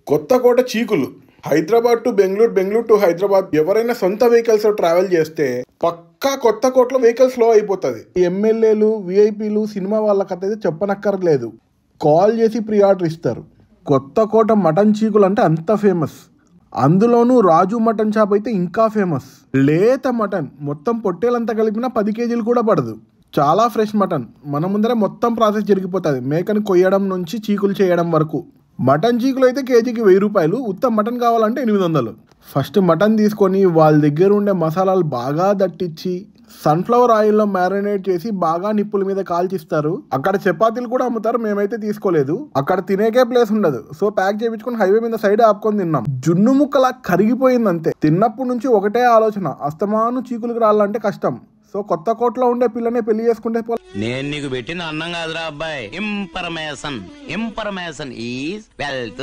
Kothakota చీకులు. Hyderabad to Bengaluru, Bengaluru to Hyderabad ఎవరైనా సొంత vehicles travel చేస్తే పక్కా కొత్తకోటలో వెహికల్ స్లో అయిపోతుంది. ఎమ్మెల్యేలు, విఐపీలు, సినిమా వాళ్ళకైతే చెప్పనక్కర్లేదు, కాల్ చేసి ప్రీ ఆర్డర్ ఇస్తారు. కొత్తకోట మటన్ చీకులు అంటే అంత ఫేమస్. అందులోనూ రాజు మటన్ షాప్ అయితే ఇంకా ఫేమస్. లేత మటన్ మొత్తం పొట్టేలంతా కలిపినా 10 కేజీలు కూడా పడదు. చాలా ఫ్రెష్ మటన్. మన ముందరే మొత్తం ప్రాసెస్ జరిగిపోతుంది, మేకని కొయ్యడం నుంచి చీకులు చేయడం వరకు. మటన్ చీకులు అయితే కేజీకి 1000 రూపాయలు, ఉత్త మటన్ కావాలంటే 800. ఫస్ట్ మటన్ తీసుకొని వాళ్ళ దగ్గర ఉండే మసాలాలు బాగా దట్టించి సన్ఫ్లవర్ ఆయిల్లో మ్యారినేట్ చేసి బాగా నిప్పుల మీద కాల్చిస్తారు. అక్కడ చపాతీలు కూడా అమ్ముతారు, మేమైతే తీసుకోలేదు. అక్కడ తినేకే ప్లేస్ ఉండదు, సో ప్యాక్ చేయించుకొని హైవే మీద సైడ్ ఆపుకొని తిన్నాం. జున్ను ముక్కలా కరిగిపోయింది అంతే. తిన్నప్పటి నుంచి ఒకటే ఆలోచన, అస్తమాను చీకులకు రాళ్ళంటే కష్టం. సో కొత్తకోటలో ఉండే పిల్లనే పెళ్లి చేసుకుంటే నేను నీకు పెట్టిన అన్నం కాదురా అబ్బాయి, ఇన్ఫర్మేషన్ ఈజ్ వెల్త్.